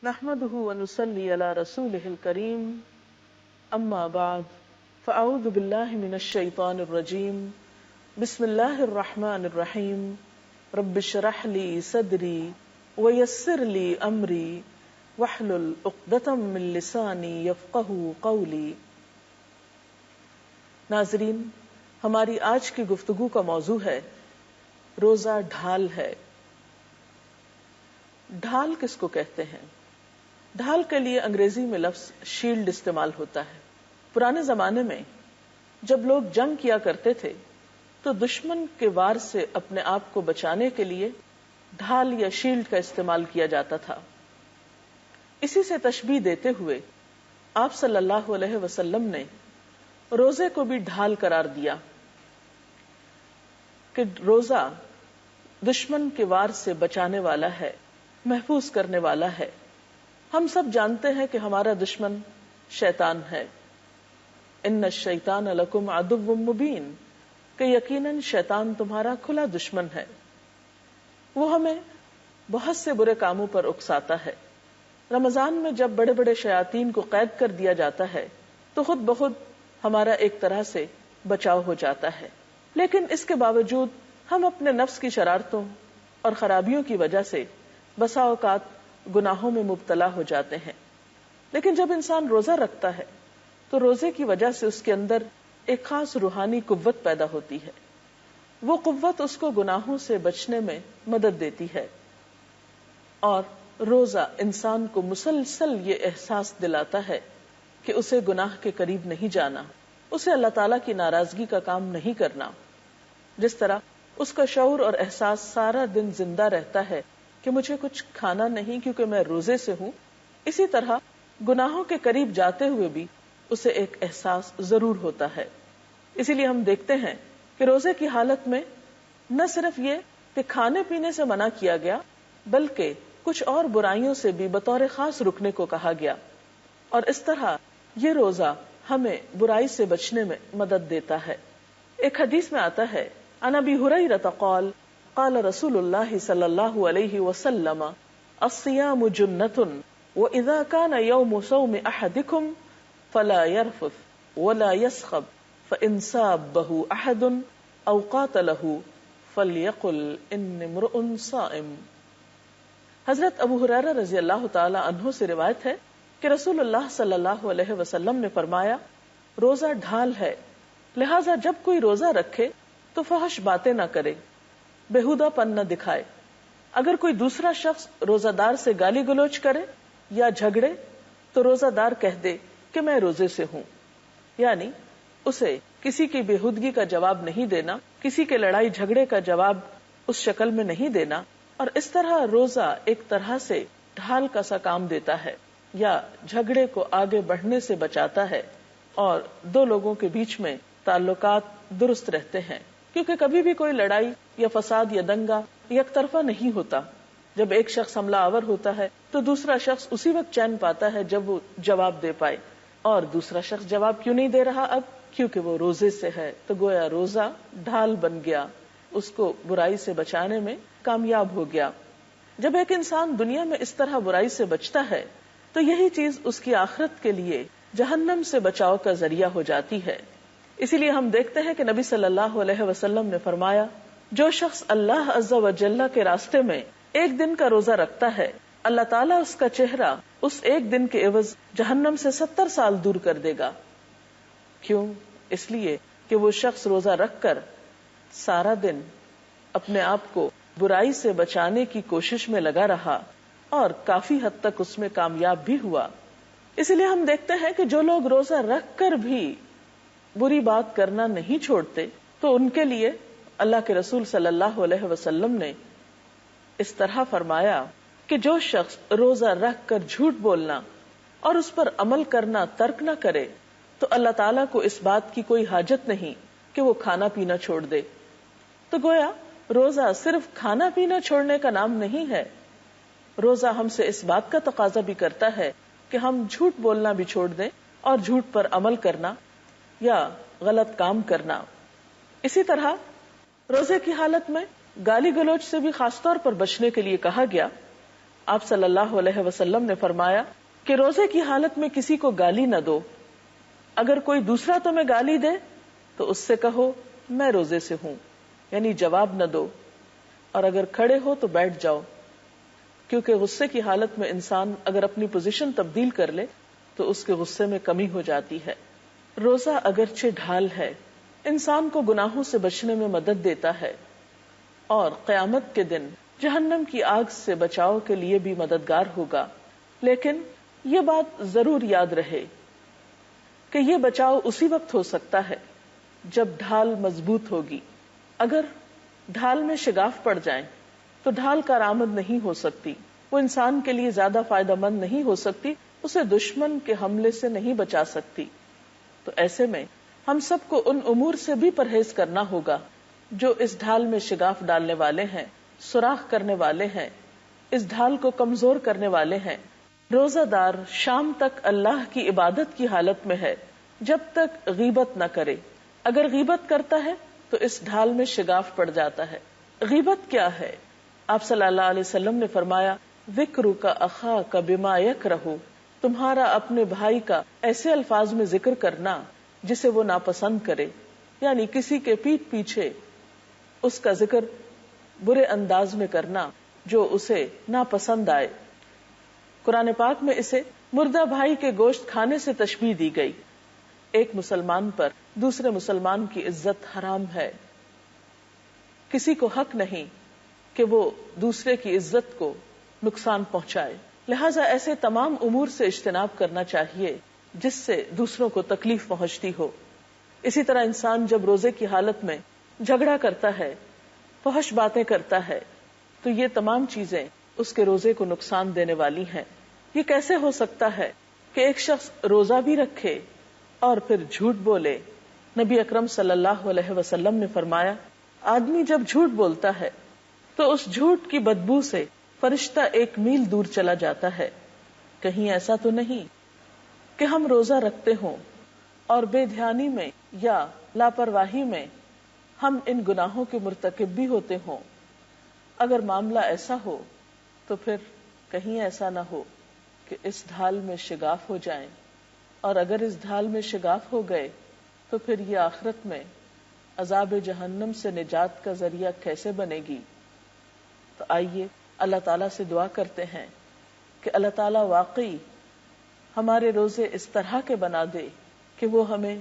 نحمده ونصلي على رسوله الكريم اما بعد فاعوذ بالله من الشيطان الرجيم بسم الله الرحمن الرحيم رب اشرح لي صدري ويسر لي امري واحلل عقدة من لساني يفقهوا قولي۔ ناظرین، ہماری آج کی گفتگو کا موضوع ہے روزہ ڈھال ہے۔ ڈھال کس کو کہتے ہیں؟ ڈھال کے لیے انگریزی میں لفظ شیلڈ استعمال ہوتا ہے۔ پرانے زمانے میں جب لوگ جنگ کیا کرتے تھے تو دشمن کے وار سے اپنے آپ کو بچانے کے لیے ڈھال یا شیلڈ کا استعمال کیا جاتا تھا۔ اسی سے تشبیہ دیتے ہوئے آپ صلی اللہ علیہ وسلم نے روزے کو بھی ڈھال قرار دیا کہ روزہ دشمن کے وار سے بچانے والا ہے، محفوظ کرنے والا ہے۔ ہم سب جانتے ہیں کہ ہمارا دشمن شیطان ہے۔ ان الشیطان لکم عدو مبین، کہ یقیناً شیطان تمہارا کھلا دشمن ہے۔ وہ ہمیں بہت سے برے کاموں پر اکساتا ہے۔ رمضان میں جب بڑے بڑے شیاطین کو قید کر دیا جاتا ہے تو خود بخود ہمارا ایک طرح سے بچاؤ ہو جاتا ہے، لیکن اس کے باوجود ہم اپنے نفس کی شرارتوں اور خرابیوں کی وجہ سے بسا اوقات گناہوں میں مبتلا ہو جاتے ہیں۔ لیکن جب انسان روزہ رکھتا ہے تو روزے کی وجہ سے اس کے اندر ایک خاص روحانی قوت پیدا ہوتی ہے۔ وہ قوت اس کو گناہوں سے بچنے میں مدد دیتی ہے، اور روزہ انسان کو مسلسل یہ احساس دلاتا ہے کہ اسے گناہ کے قریب نہیں جانا، اسے اللہ تعالیٰ کی ناراضگی کا کام نہیں کرنا۔ جس طرح اس کا شعور اور احساس سارا دن زندہ رہتا ہے کہ مجھے کچھ کھانا نہیں کیونکہ میں روزے سے ہوں، اسی طرح گناہوں کے قریب جاتے ہوئے بھی اسے ایک احساس ضرور ہوتا ہے۔ اسی لیے ہم دیکھتے ہیں کہ روزے کی حالت میں نہ صرف یہ کہ کھانے پینے سے منع کیا گیا، بلکہ کچھ اور برائیوں سے بھی بطور خاص رکنے کو کہا گیا، اور اس طرح یہ روزہ ہمیں برائی سے بچنے میں مدد دیتا ہے۔ ایک حدیث میں آتا ہے، عن ابی ہریرہ قال قال رسول اللہ صلی اللہ علیہ وسلم الصیام جنۃ واذا كان يوم صوم احدکم فلا يرفث ولا يسخب فان سابه احد او قاتله فليقل اني امرؤ صائم۔ حضرت ابو ہریرہ رضی اللہ تعالی عنہ سے روایت ہے کہ رسول اللہ صلی اللہ علیہ وسلم نے فرمایا، روزہ ڈھال ہے، لہٰذا جب کوئی روزہ رکھے تو فحش باتیں نہ کرے، بےہودہ پن نہ دکھائے۔ اگر کوئی دوسرا شخص روزہ دار سے گالی گلوچ کرے یا جھگڑے تو روزہ دار کہہ دے کہ میں روزے سے ہوں، یعنی اسے کسی کی بےہودگی کا جواب نہیں دینا، کسی کے لڑائی جھگڑے کا جواب اس شکل میں نہیں دینا، اور اس طرح روزہ ایک طرح سے ڈھال کا سا کام دیتا ہے، یا جھگڑے کو آگے بڑھنے سے بچاتا ہے، اور دو لوگوں کے بیچ میں تعلقات درست رہتے ہیں، کیونکہ کبھی بھی کوئی لڑائی یا فساد یا دنگا یک طرفہ نہیں ہوتا۔ جب ایک شخص حملہ آور ہوتا ہے تو دوسرا شخص اسی وقت چین پاتا ہے جب وہ جواب دے پائے، اور دوسرا شخص جواب کیوں نہیں دے رہا اب؟ کیونکہ وہ روزے سے ہے، تو گویا روزہ ڈھال بن گیا، اس کو برائی سے بچانے میں کامیاب ہو گیا۔ جب ایک انسان دنیا میں اس طرح برائی سے بچتا ہے تو یہی چیز اس کی آخرت کے لیے جہنم سے بچاؤ کا ذریعہ ہو جاتی ہے۔ اسی لیے ہم دیکھتے ہیں کہ نبی صلی اللہ علیہ وسلم نے فرمایا، جو شخص اللہ عز و جل کے راستے میں ایک دن کا روزہ رکھتا ہے، اللہ تعالیٰ اس کا چہرہ اس ایک دن کے عوض جہنم سے 70 سال دور کر دے گا۔ کیوں؟ اس لیے کہ وہ شخص روزہ رکھ کر سارا دن اپنے آپ کو برائی سے بچانے کی کوشش میں لگا رہا، اور کافی حد تک اس میں کامیاب بھی ہوا۔ اسی لیے ہم دیکھتے ہیں کہ جو لوگ روزہ رکھ کر بھی بری بات کرنا نہیں چھوڑتے تو ان کے لیے اللہ کے رسول صلی اللہ علیہ وسلم نے اس طرح فرمایا کہ جو شخص روزہ رکھ کر جھوٹ بولنا اور اس پر عمل کرنا ترک نہ کرے تو اللہ تعالیٰ کو اس بات کی کوئی حاجت نہیں کہ وہ کھانا پینا چھوڑ دے۔ تو گویا روزہ صرف کھانا پینا چھوڑنے کا نام نہیں ہے، روزہ ہم سے اس بات کا تقاضا بھی کرتا ہے کہ ہم جھوٹ بولنا بھی چھوڑ دیں اور جھوٹ پر عمل کرنا یا غلط کام کرنا۔ اسی طرح روزے کی حالت میں گالی گلوچ سے بھی خاص طور پر بچنے کے لیے کہا گیا، آپ صلی اللہ علیہ وسلم نے فرمایا کہ روزے کی حالت میں کسی کو گالی نہ دو. اگر کوئی دوسرا تمہیں گالی دے تو اس سے کہو میں روزے سے ہوں، یعنی جواب نہ دو. اور اگر کھڑے ہو تو بیٹھ جاؤ، کیونکہ غصے کی حالت میں انسان اگر اپنی پوزیشن تبدیل کر لے تو اس کے غصے میں کمی ہو جاتی ہے. روزہ اگرچہ ڈھال ہے، انسان کو گناہوں سے بچنے میں مدد دیتا ہے اور قیامت کے دن جہنم کی آگ سے بچاؤ کے لیے بھی مددگار ہوگا. لیکن یہ بات ضرور یاد رہے کہ یہ بچاؤ اسی وقت ہو سکتا ہے جب ڈھال مضبوط ہوگی. اگر ڈھال میں شگاف پڑ جائیں تو ڈھال کارآمد نہیں ہو سکتی، وہ انسان کے لیے زیادہ فائدہ مند نہیں ہو سکتی، اسے دشمن کے حملے سے نہیں بچا سکتی. تو ایسے میں ہم سب کو ان امور سے بھی پرہیز کرنا ہوگا جو اس ڈھال میں شگاف ڈالنے والے ہیں، سوراخ کرنے والے ہیں، اس ڈھال کو کمزور کرنے والے ہیں. روزہ دار شام تک اللہ کی عبادت کی حالت میں ہے جب تک غیبت نہ کرے. اگر غیبت کرتا ہے تو اس ڈھال میں شگاف پڑ جاتا ہے. غیبت کیا ہے؟ آپ صلی اللہ علیہ وسلم نے فرمایا ذکرک اخاک بما یکرہ، تمہارا اپنے بھائی کا ایسے الفاظ میں ذکر کرنا جسے وہ ناپسند کرے، یعنی کسی کے پیٹھ پیچھے اس کا ذکر برے انداز میں کرنا جو اسے ناپسند آئے. قرآن پاک میں اسے مردہ بھائی کے گوشت کھانے سے تشبیہ دی گئی. ایک مسلمان پر دوسرے مسلمان کی عزت حرام ہے. کسی کو حق نہیں کہ وہ دوسرے کی عزت کو نقصان پہنچائے. لہٰذا ایسے تمام امور سے اجتناب کرنا چاہیے جس سے دوسروں کو تکلیف پہنچتی ہو. اسی طرح انسان جب روزے کی حالت میں جھگڑا کرتا ہے، فحش باتیں کرتا ہے، تو یہ تمام چیزیں اس کے روزے کو نقصان دینے والی ہیں. یہ کیسے ہو سکتا ہے کہ ایک شخص روزہ بھی رکھے اور پھر جھوٹ بولے؟ نبی اکرم صلی اللہ علیہ وسلم نے فرمایا آدمی جب جھوٹ بولتا ہے تو اس جھوٹ کی بدبو سے فرشتہ 1 میل دور چلا جاتا ہے. کہیں ایسا تو نہیں کہ ہم روزہ رکھتے ہوں اور بے دھیانی میں یا لاپرواہی میں ہم ان گناہوں کے مرتکب بھی ہوتے ہوں؟ اگر معاملہ ایسا ہو تو پھر کہیں ایسا نہ ہو کہ اس ڈھال میں شگاف ہو جائیں، اور اگر اس ڈھال میں شگاف ہو گئے تو پھر یہ آخرت میں عذاب جہنم سے نجات کا ذریعہ کیسے بنے گی؟ تو آئیے اللہ تعالیٰ سے دعا کرتے ہیں کہ اللہ تعالیٰ واقعی ہمارے روزے اس طرح کے بنا دے کہ وہ ہمیں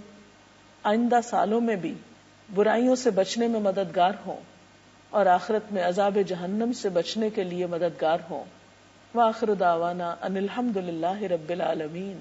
آئندہ سالوں میں بھی برائیوں سے بچنے میں مددگار ہوں اور آخرت میں عذاب جہنم سے بچنے کے لیے مددگار ہوں. وآخر دعوانا ان الحمد للہ رب العالمین.